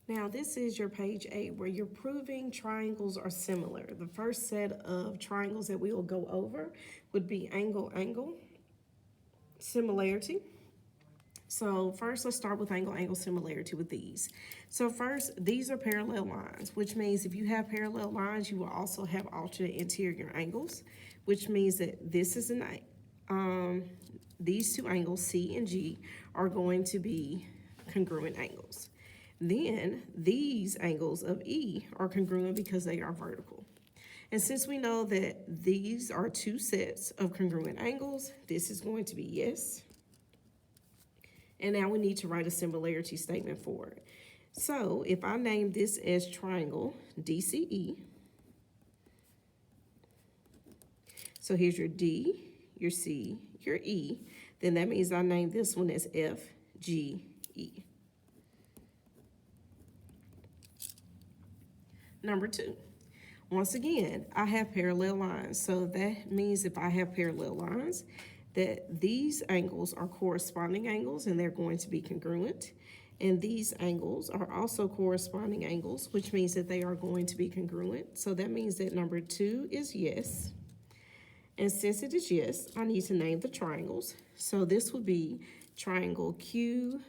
Now, this is your page 8 where you're proving triangles are similar. The first set of triangles that we will go over would be angle, angle, similarity. So first, let's start with angle, angle similarity with these. So first, these are parallel lines, which means if you have parallel lines, you will also have alternate interior angles, which means that this is these two angles, C and G, are going to be congruent angles. Then these angles of E are congruent because they are vertical. And since we know that these are two sets of congruent angles, this is going to be yes. And now we need to write a similarity statement for it. So if I name this as triangle DCE, so here's your D, your C, your E, then that means I name this one as FGE. Number 2, once again, I have parallel lines. So that means if I have parallel lines, that these angles are corresponding angles and they're going to be congruent. And these angles are also corresponding angles, which means that they are going to be congruent. So that means that number 2 is yes. And since it is yes, I need to name the triangles. So this would be triangle QLP.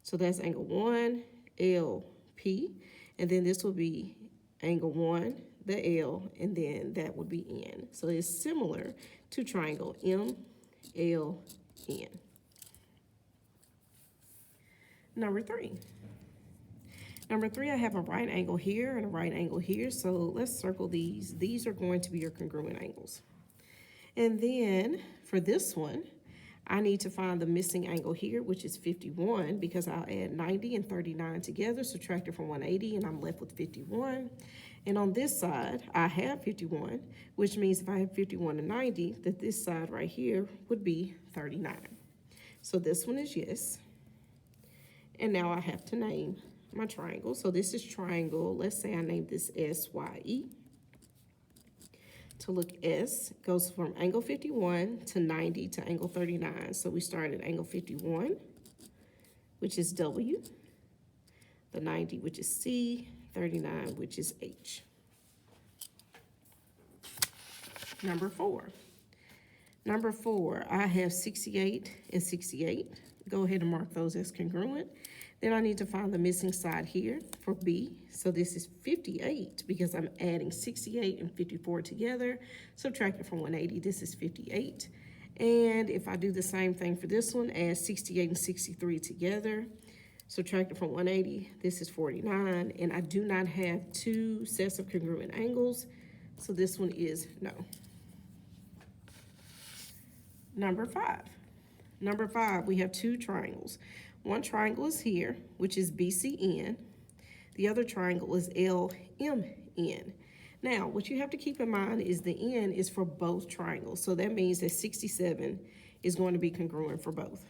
So that's angle 1, LP. And then this will be angle 1, the L, and then that would be N. So it's similar to triangle MLN. Number 3. Number 3, I have a right angle here and a right angle here. So let's circle these. These are going to be your congruent angles. And then for this one, I need to find the missing angle here, which is 51, because I'll add 90 and 39 together, subtract it from 180, and I'm left with 51. And on this side, I have 51, which means if I have 51 and 90, that this side right here would be 39. So this one is yes. And now I have to name my triangle. So this is triangle. Let's say I name this SYE. To look, S goes from angle 51 to 90 to angle 39. So we start at angle 51, which is W, the 90, which is C, 39, which is H. Number 4. Number 4, I have 68 and 68. Go ahead and mark those as congruent. Then I need to find the missing side here for B. So this is 58 because I'm adding 68 and 54 together. Subtract it from 180, this is 58. And if I do the same thing for this one, add 68 and 63 together, subtract it from 180, this is 49. And I do not have two sets of congruent angles, so this one is no. Number 5. Number 5, we have two triangles. One triangle is here, which is BCN. The other triangle is LMN. Now, what you have to keep in mind is the N is for both triangles. So that means that 67 is going to be congruent for both.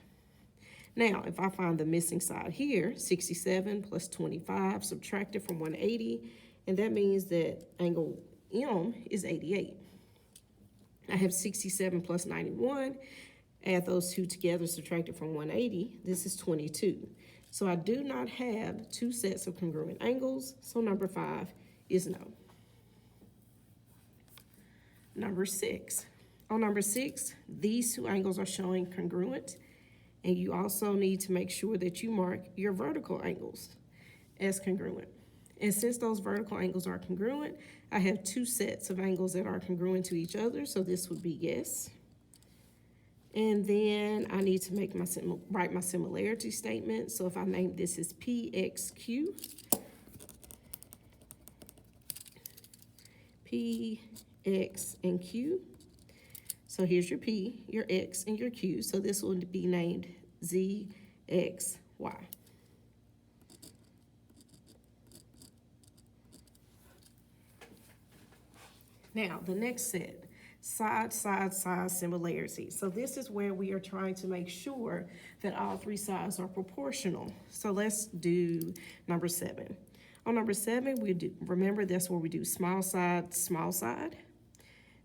Now, if I find the missing side here, 67 plus 25, subtract it from 180, and that means that angle M is 88. I have 67 plus 91. Add those two together, subtract it from 180, this is 22. So I do not have two sets of congruent angles, so number 5 is no. Number 6. On number 6, these two angles are showing congruent, and you also need to make sure that you mark your vertical angles as congruent. And since those vertical angles are congruent, I have two sets of angles that are congruent to each other, so this would be yes. And then I need to make write my similarity statement. So if I name this as PXQ, P, X, and Q. So here's your P, your X, and your Q. So this will be named Z, X, Y. Now, the next set. Side, side, side similarity. So this is where we are trying to make sure that all three sides are proportional. So let's do number 7. On number 7, remember that's where we do small side,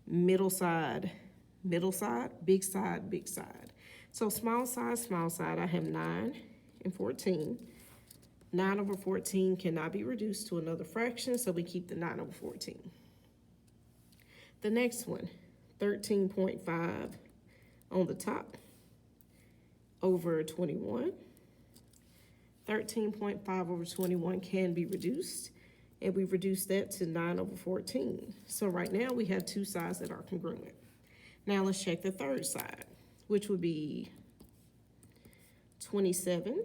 middle side, big side, big side. So small side, I have 9 and 14. 9 over 14 cannot be reduced to another fraction, so we keep the 9 over 14. The next one, 13.5 on the top over 21. 13.5 over 21 can be reduced, and we reduce that to 9 over 14. So right now we have two sides that are congruent. Now let's check the third side, which would be 27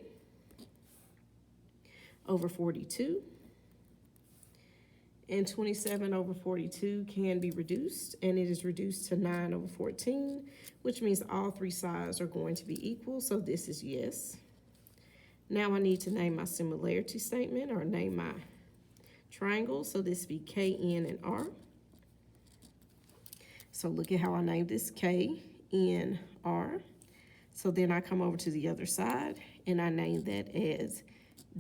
over 42. And 27 over 42 can be reduced, and it is reduced to 9 over 14, which means all three sides are going to be equal, so this is yes. Now I need to name my similarity statement, or name my triangle, so this be K, N, and R. So look at how I named this, K, N, R. So then I come over to the other side, and I name that as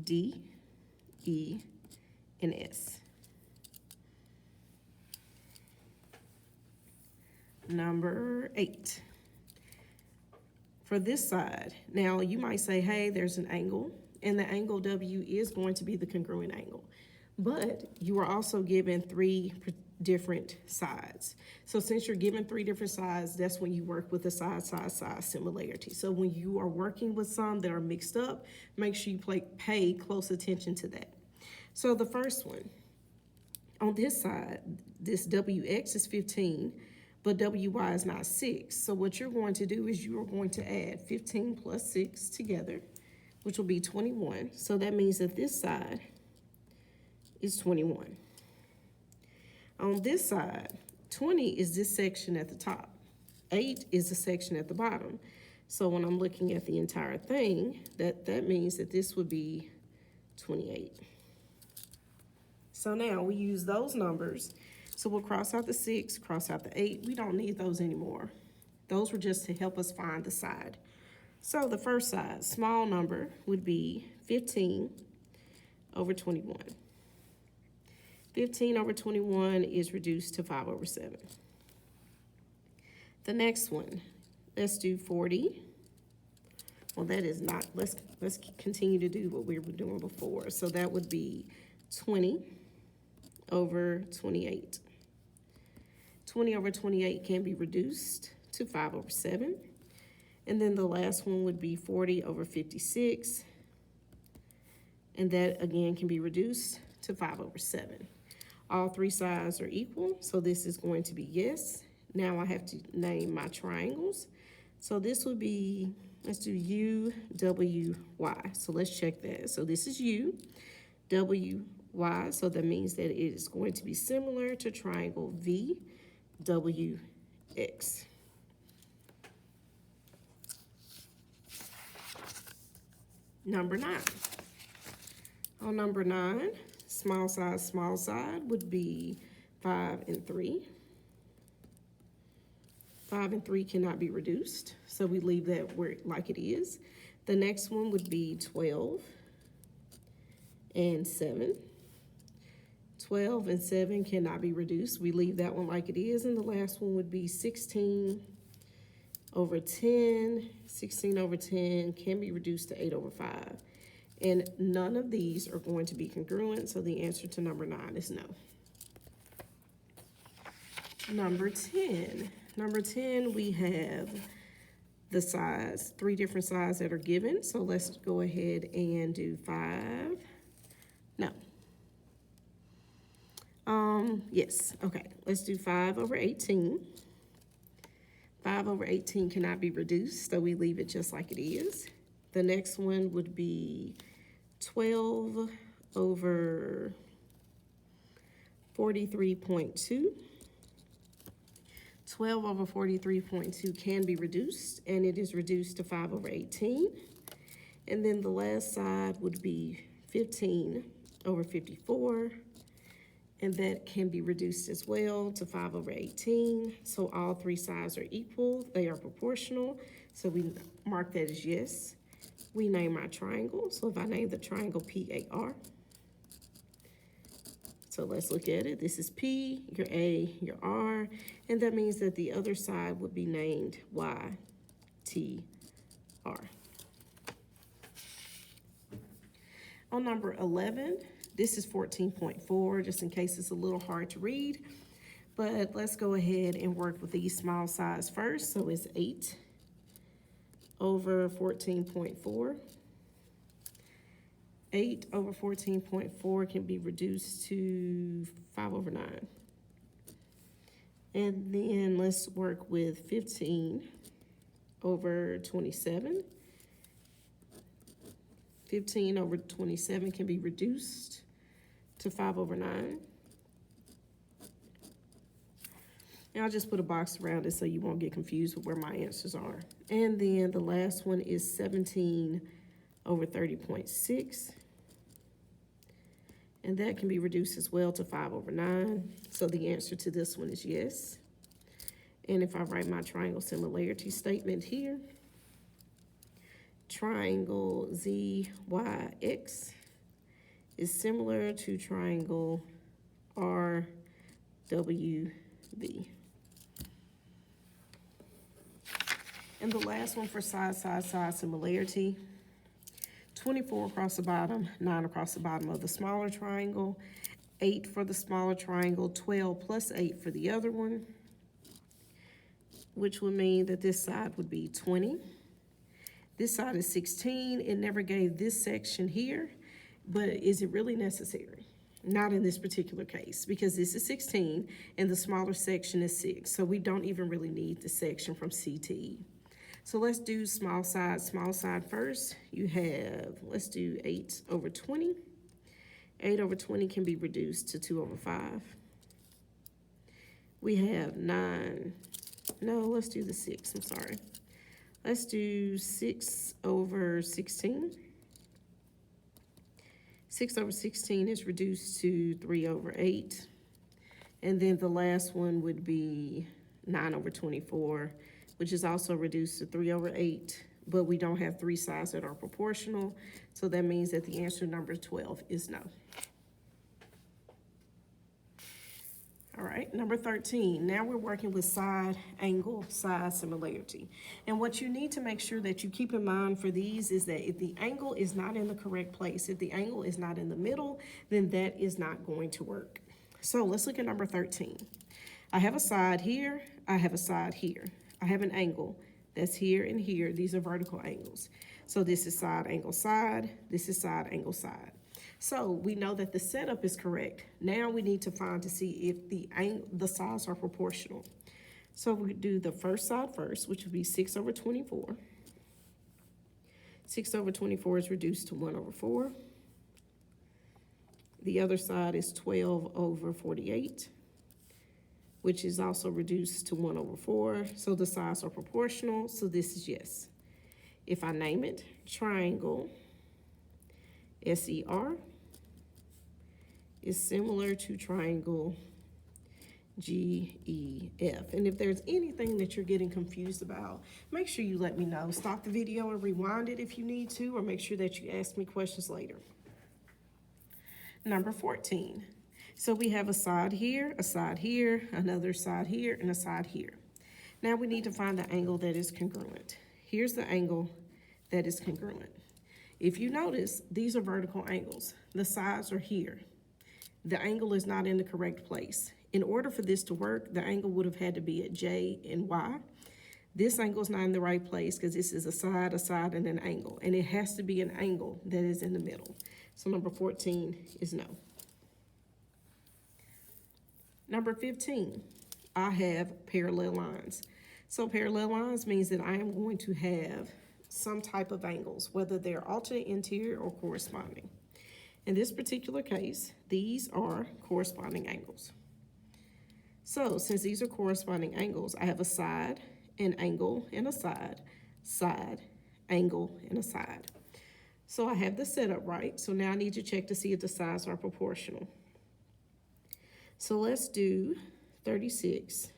D, E, and S. Number 8. For this side, now you might say, hey, there's an angle, and the angle W is going to be the congruent angle. But you are also given 3 different sides. So since you're given 3 different sides, that's when you work with the side similarity. So when you are working with some that are mixed up, make sure you pay close attention to that. So the first one, on this side, this WX is 15, but WY is not 6. So what you're going to do is you are going to add 15 plus 6 together, which will be 21. So that means that this side is 21. On this side, 20 is this section at the top. 8 is the section at the bottom. So when I'm looking at the entire thing, that means that this would be 28. So now we use those numbers. So we'll cross out the 6, cross out the 8. We don't need those anymore. Those were just to help us find the side. So the first side, small number, would be 15 over 21. 15 over 21 is reduced to 5 over 7. The next one, let's do 40. Well, that is not, let's continue to do what we were doing before. So that would be 20 over 28. 20 over 28 can be reduced to 5 over 7. And then the last one would be 40 over 56. And that again can be reduced to 5 over 7. All three sides are equal, so this is going to be yes. Now I have to name my triangles. So this would be, let's do U, W, Y. So let's check that. So this is U, W, Y. So that means that it is going to be similar to triangle V, W, X. Number 9. On number 9, small side would be 5 and 3. 5 and 3 cannot be reduced, so we leave that where like it is. The next one would be 12 and 7. 12 and 7 cannot be reduced. We leave that one like it is. And the last one would be 16 over 10. 16 over 10 can be reduced to 8 over 5. And none of these are going to be congruent, so the answer to number 9 is no. Number 10. Number 10, we have the sides, 3 different sides that are given. So let's go ahead and do 5. No. Yes, okay, let's do 5 over 18. 5 over 18 cannot be reduced, so we leave it just like it is. The next one would be 12 over 43.2. 12 over 43.2 can be reduced, and it is reduced to 5 over 18. And then the last side would be 15 over 54. And that can be reduced as well to 5 over 18. So all 3 sides are equal. They are proportional. So we mark that as yes. We name our triangle. So if I name the triangle PAR. So let's look at it. This is P, your A, your R. And that means that the other side would be named YTR. On number 11, this is 14.4, just in case it's a little hard to read. But let's go ahead and work with these small sides first. So it's 8 over 14.4. 8 over 14.4 can be reduced to 5 over 9. And then let's work with 15 over 27. 15 over 27 can be reduced to 5 over 9. And I'll just put a box around it so you won't get confused with where my answers are. And then the last one is 17 over 30.6. And that can be reduced as well to 5 over 9. So the answer to this one is yes. And if I write my triangle similarity statement here, triangle ZYX is similar to triangle RWB. And the last one for side similarity, 24 across the bottom, 9 across the bottom of the smaller triangle, 8 for the smaller triangle, 12 plus 8 for the other one, which would mean that this side would be 20. This side is 16. It never gave this section here, but is it really necessary? Not in this particular case, because this is 16 and the smaller section is 6. So we don't even really need the section from C to E. So let's do small side first. You have, let's do 8 over 20. 8 over 20 can be reduced to 2 over 5. We have 9, no, let's do the 6, I'm sorry. Let's do 6 over 16. 6 over 16 is reduced to 3 over 8. And then the last one would be 9 over 24, which is also reduced to 3 over 8, but we don't have 3 sides that are proportional. So that means that the answer number 12 is no. All right, number 13, now we're working with side angle, side similarity. And what you need to make sure that you keep in mind for these is that if the angle is not in the correct place, if the angle is not in the middle, then that is not going to work. So let's look at number 13. I have a side here, I have a side here. I have an angle that's here and here. These are vertical angles. So this is side angle side, this is side angle side. So we know that the setup is correct. Now we need to find to see if the sides are proportional. So we do the first side first, which would be 6 over 24. 6 over 24 is reduced to 1 over 4. The other side is 12 over 48, which is also reduced to 1 over 4. So the sides are proportional, so this is yes. If I name it, triangle SER is similar to triangle GEF. And if there's anything that you're getting confused about, make sure you let me know. Stop the video and rewind it if you need to, or make sure that you ask me questions later. Number 14. So we have a side here, another side here, and a side here. Now we need to find the angle that is congruent. Here's the angle that is congruent. If you notice, these are vertical angles. The sides are here. The angle is not in the correct place. In order for this to work, the angle would have had to be at J and Y. This angle is not in the right place because this is a side, and an angle. And it has to be an angle that is in the middle. So number 14 is no. Number 15, I have parallel lines. So parallel lines means that I am going to have some type of angles, whether they're alternate, interior, or corresponding. In this particular case, these are corresponding angles. So since these are corresponding angles, I have a side, an angle, and a side, angle, and a side. So I have the setup right. So now I need to check to see if the sides are proportional. So let's do 36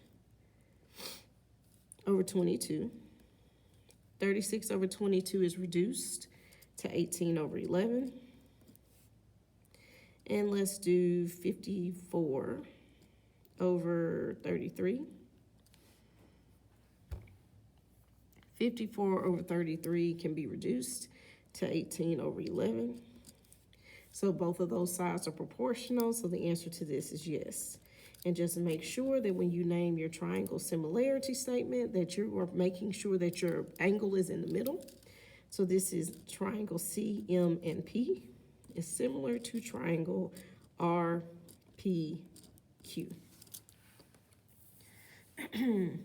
over 22. 36 over 22 is reduced to 18 over 11. And let's do 54 over 33. 54 over 33 can be reduced to 18 over 11. So both of those sides are proportional, so the answer to this is yes. And just make sure that when you name your triangle similarity statement, that you are making sure that your angle is in the middle. So this is triangle CMNP is similar to triangle RPQ.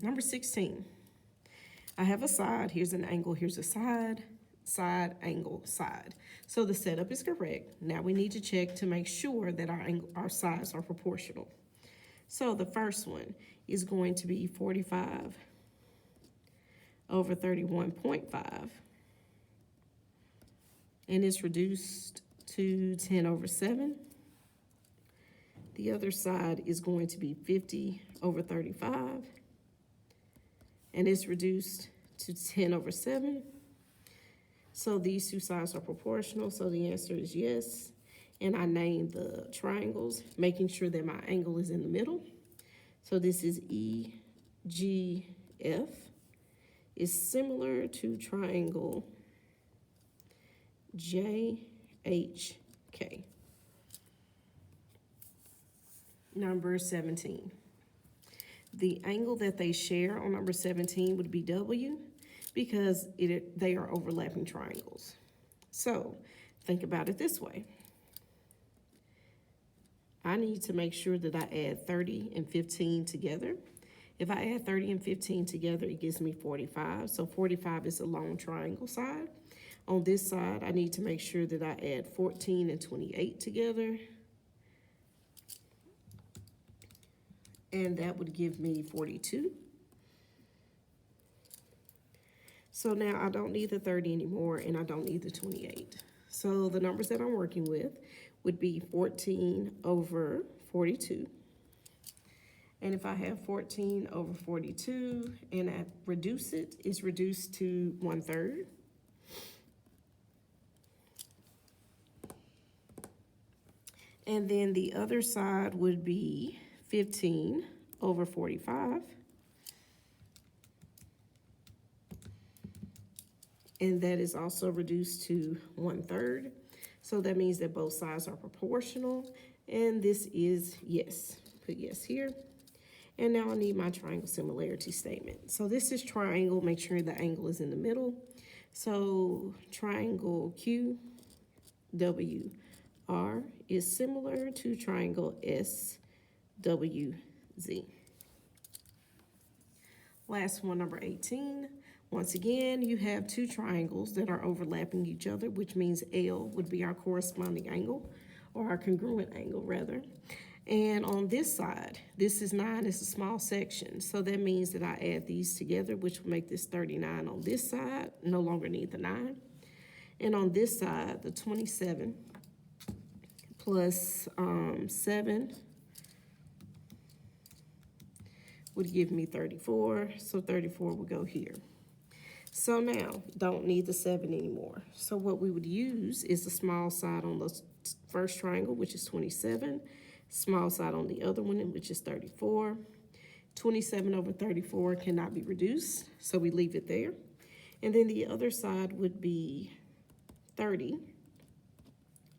Number 16. I have a side, here's an angle, here's a side, side, angle, side. So the setup is correct. Now we need to check to make sure that our sides are proportional. So the first one is going to be 45 over 31.5. And it's reduced to 10 over 7. The other side is going to be 50 over 35. And it's reduced to 10 over 7. So these two sides are proportional, so the answer is yes. And I named the triangles, making sure that my angle is in the middle. So this is EGF. Is similar to triangle JHK. Number 17. The angle that they share on number 17 would be W because they are overlapping triangles. So think about it this way. I need to make sure that I add 30 and 15 together. If I add 30 and 15 together, it gives me 45. So 45 is a long triangle side. On this side, I need to make sure that I add 14 and 28 together. And that would give me 42. So now I don't need the 30 anymore, and I don't need the 28. So the numbers that I'm working with would be 14 over 42. And if I have 14 over 42 and I reduce it, it's reduced to 1/3. And then the other side would be 15 over 45. And that is also reduced to 1/3. So that means that both sides are proportional. And this is yes. Put yes here. And now I need my triangle similarity statement. So this is triangle, make sure the angle is in the middle. So triangle QWR is similar to triangle SWZ. Last one, number 18. Once again, you have two triangles that are overlapping each other, which means L would be our corresponding angle, or our congruent angle rather. And on this side, this is 9, it's a small section. So that means that I add these together, which will make this 39 on this side, no longer need the 9. And on this side, the 27 plus 7 would give me 34. So 34 would go here. So now, don't need the 7 anymore. So what we would use is the small side on the first triangle, which is 27. Small side on the other one, which is 34. 27 over 34 cannot be reduced, so we leave it there. And then the other side would be 30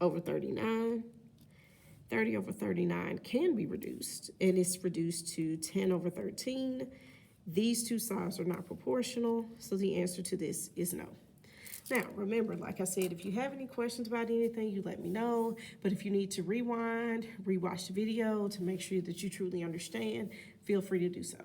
over 39. 30 over 39 can be reduced, and it's reduced to 10 over 13. These two sides are not proportional, so the answer to this is no. Now, remember, like I said, if you have any questions about anything, you let me know. But if you need to rewind, rewatch the video to make sure that you truly understand, feel free to do so.